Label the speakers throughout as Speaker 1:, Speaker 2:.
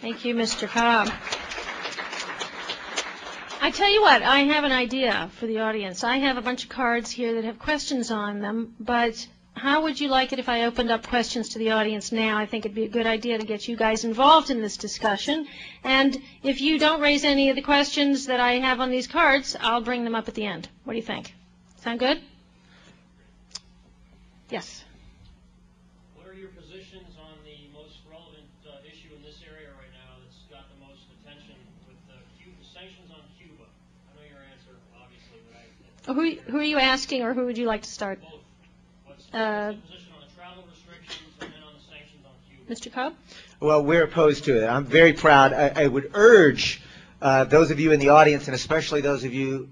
Speaker 1: Thank you, Mr. Cobb. I tell you what, I have an idea for the audience. I have a bunch of cards here that have questions on them, but how would you like it if I opened up questions to the audience now? I think it'd be a good idea to get you guys involved in this discussion. And if you don't raise any of the questions that I have on these cards, I'll bring them up at the end. What do you think? Sound good? Yes.
Speaker 2: What are your positions on the most relevant issue in this area right now that's got the most attention with the sanctions on Cuba? I know your answer, obviously, but
Speaker 1: Who are you asking, or who would you like to start?
Speaker 2: Both. What's the position on the travel restrictions and then on the sanctions on Cuba?
Speaker 1: Mr. Cobb?
Speaker 3: Well, we're opposed to it. I'm very proud. I would urge those of you in the audience, and especially those of you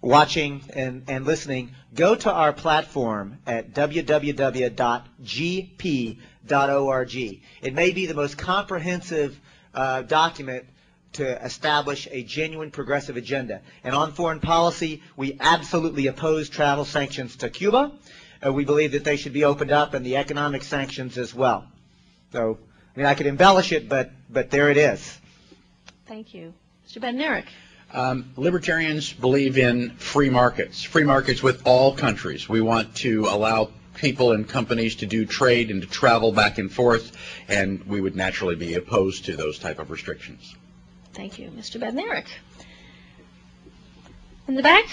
Speaker 3: watching and listening, go to our platform at www.gp.org. It may be the most comprehensive document to establish a genuine progressive agenda. And on foreign policy, we absolutely oppose travel sanctions to Cuba. We believe that they should be opened up, and the economic sanctions as well. So, I mean, I could embellish it, but there it is.
Speaker 1: Thank you. Mr. Bednarik.
Speaker 4: Libertarians believe in free markets with all countries. We want to allow people and companies to do trade and to travel back and forth, and we would naturally be opposed to those type of restrictions.
Speaker 1: Thank you. Mr. Bednarik. In the back?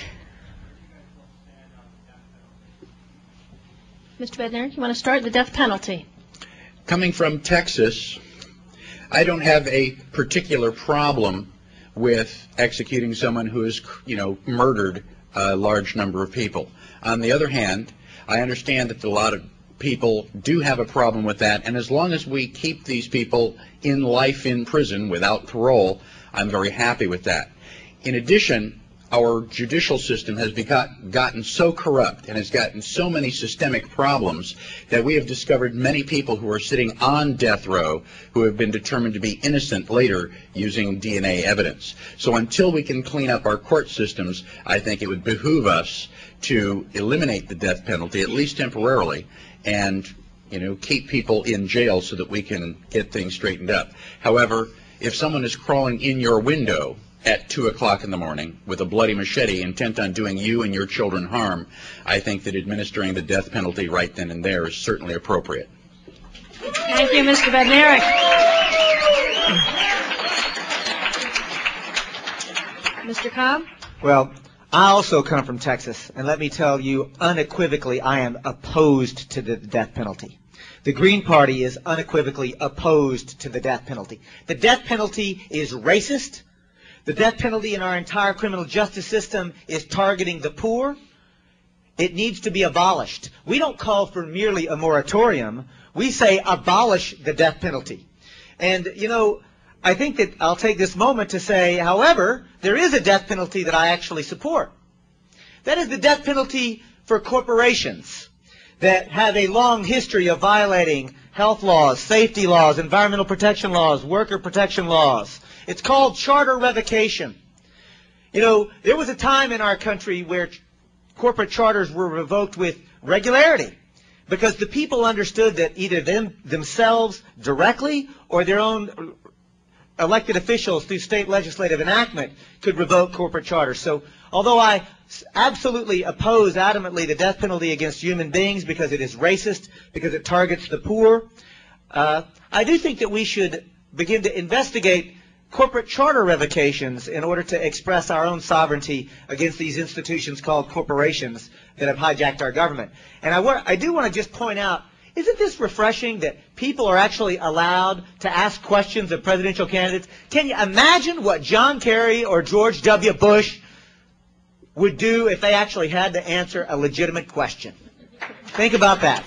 Speaker 1: Mr. Bednarik, you want to start the death penalty?
Speaker 4: Coming from Texas, I don't have a particular problem with executing someone who has, murdered a large number of people. On the other hand, I understand that a lot of people do have a problem with that, and as long as we keep these people in life in prison without parole, I'm very happy with that. In addition, our judicial system has gotten so corrupt and has gotten so many systemic problems that we have discovered many people who are sitting on death row who have been determined to be innocent later using DNA evidence. So until we can clean up our court systems, I think it would behoove us to eliminate the death penalty, at least temporarily, and keep people in jail so that we can get things straightened up. However, if someone is crawling in your window at 2 o'clock in the morning with a bloody machete intent on doing you and your children harm, I think that administering the death penalty right then and there is certainly appropriate.
Speaker 1: Thank you, Mr. Bednarik. Mr. Cobb?
Speaker 3: Well, I also come from Texas, and let me tell you unequivocally I am opposed to the death penalty. The Green Party is unequivocally opposed to the death penalty. The death penalty is racist. The death penalty in our entire criminal justice system is targeting the poor. It needs to be abolished. We don't call for merely a moratorium. We say abolish the death penalty. And, I think that I'll take this moment to say, however, there is a death penalty that I actually support. That is the death penalty for corporations that have a long history of violating health laws, safety laws, environmental protection laws, worker protection laws. It's called charter revocation. There was a time in our country where corporate charters were revoked with regularity because the people understood that either themselves directly or their own elected officials through state legislative enactment could revoke corporate charters. So although I absolutely oppose adamantly the death penalty against human beings because it is racist, because it targets the poor, I do think that we should begin to investigate corporate charter revocations in order to express our own sovereignty against these institutions called corporations that have hijacked our government. And I do want to just point out, isn't this refreshing that people are actually allowed to ask questions of presidential candidates? Can you imagine what John Kerry or George W. Bush would do if they actually had to answer a legitimate question? Think about that.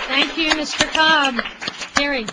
Speaker 1: Thank you, Mr. Cobb. Gary.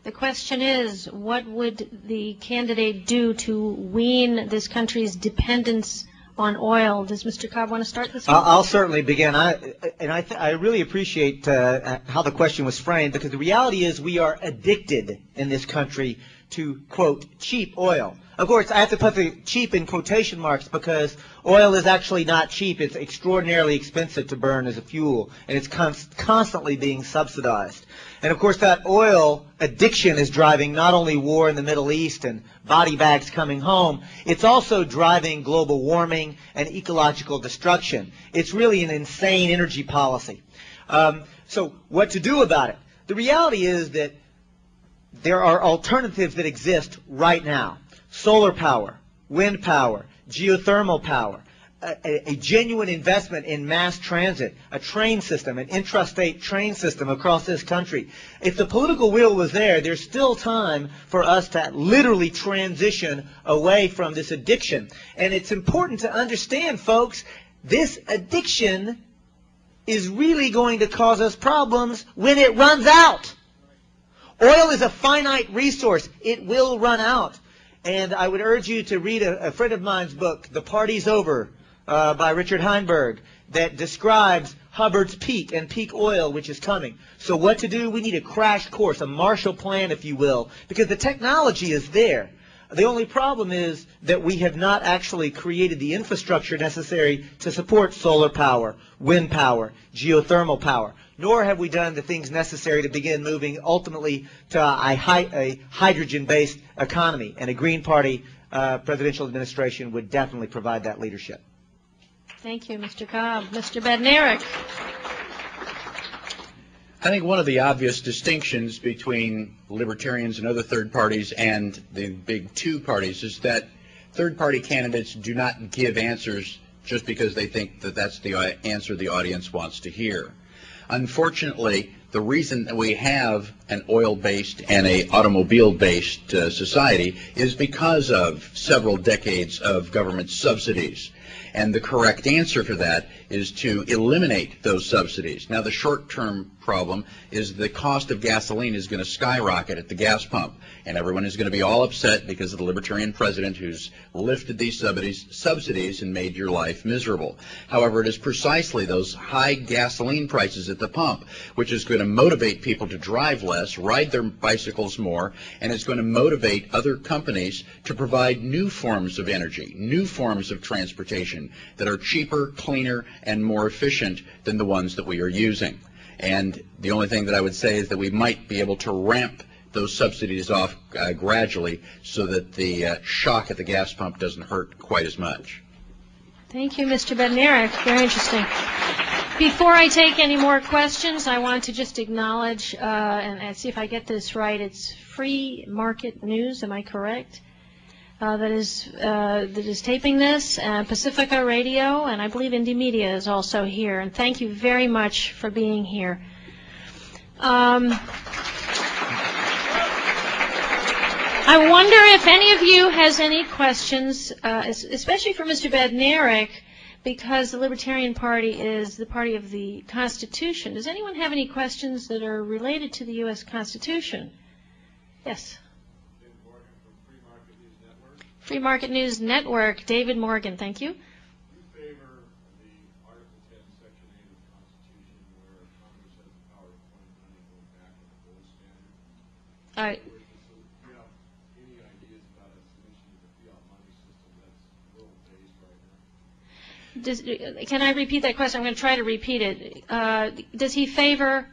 Speaker 1: The question is, what would the candidate do to wean this country's dependence on oil? Does Mr. Cobb want to start this one?
Speaker 3: I'll certainly begin. I really appreciate how the question was framed, because the reality is we are addicted in this country to, quote, cheap oil. Of course, I have to put the cheap in quotation marks because oil is actually not cheap. It's extraordinarily expensive to burn as a fuel, and it's constantly being subsidized. And of course, that oil addiction is driving not only war in the Middle East and body bags coming home, it's also driving global warming and ecological destruction. It's really an insane energy policy. So what to do about it? The reality is that there are alternatives that exist right now. Solar power, wind power, geothermal power, a genuine investment in mass transit, a train system, an intrastate train system across this country. If the political will was there, there's still time for us to literally transition away from this addiction. And it's important to understand, folks, this addiction is really going to cause us problems when it runs out. Oil is a finite resource. It will run out. And I would urge you to read a friend of mine's book, The Party's Over, by Richard Heinberg, that describes Hubbard's peak and peak oil, which is coming. So what to do? We need a crash course, a Marshall Plan, if you will, because the technology is there. The only problem is that we have not actually created the infrastructure necessary to support solar power, wind power, geothermal power, nor have we done the things necessary to begin moving ultimately to a hydrogen-based economy. And a Green Party presidential administration would definitely provide that leadership.
Speaker 1: Thank you, Mr. Cobb. Mr. Bednarik.
Speaker 4: I think one of the obvious distinctions between libertarians and other third parties and the big two parties is that third-party candidates do not give answers just because they think that that's the answer the audience wants to hear. Unfortunately, the reason that we have an oil-based and an automobile-based society is because of several decades of government subsidies. And the correct answer for that is to eliminate those subsidies. Now, the short-term problem is the cost of gasoline is going to skyrocket at the gas pump, and everyone is going to be all upset because of the Libertarian president who's lifted these subsidies and made your life miserable. However, it is precisely those high gasoline prices at the pump which is going to motivate people to drive less, ride their bicycles more, and it's going to motivate other companies to provide new forms of energy, new forms of transportation that are cheaper, cleaner, and more efficient than the ones that we are using. And the only thing that I would say is that we might be able to ramp those subsidies off gradually so that the shock at the gas pump doesn't hurt quite as much.
Speaker 1: Thank you, Mr. Bednarik. Very interesting. Before I take any more questions, I want to just acknowledge and see if I get this right. It's Free Market News, am I correct? That is taping this, Pacifica Radio, and I believe Indie Media is also here. And thank you very much for being here. I wonder if any of you has any questions, especially for Mr. Bednarik, because the Libertarian Party is the party of the Constitution. Does anyone have any questions that are related to the U.S. Constitution? Yes. Free Market News Network, David Morgan, thank you.
Speaker 5: Do you favor the Article 10, Section 8 of the Constitution, where Congress has the power to appoint money going back to the gold standard? Do you have any ideas about a solution to the fiat money system that's world-based right now?
Speaker 1: Can I repeat that question? I'm going to try to repeat it. Does he favor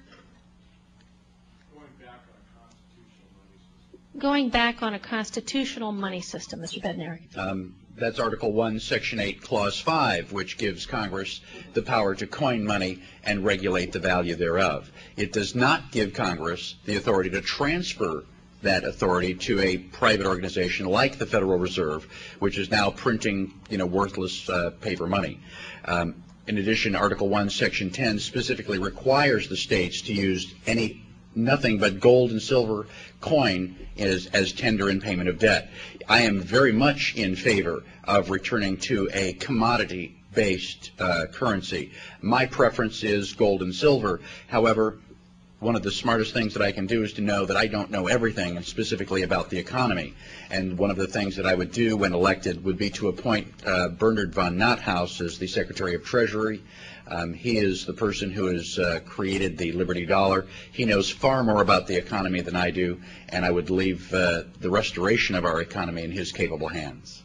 Speaker 1: going back on a constitutional money system, Mr. Bednarik?
Speaker 4: That's Article 1, Section 8, Clause 5, which gives Congress the power to coin money and regulate the value thereof. It does not give Congress the authority to transfer that authority to a private organization like the Federal Reserve, which is now printing, worthless paper money. In addition, Article 1, Section 10 specifically requires the states to use nothing but gold and silver coin as tender in payment of debt. I am very much in favor of returning to a commodity-based currency. My preference is gold and silver. However, one of the smartest things that I can do is to know that I don't know everything, and specifically about the economy. And one of the things that I would do when elected would be to appoint Bernard von Nothaus as the Secretary of Treasury. He is the person who has created the Liberty Dollar. He knows far more about the economy than I do, and I would leave the restoration of our economy in his capable hands.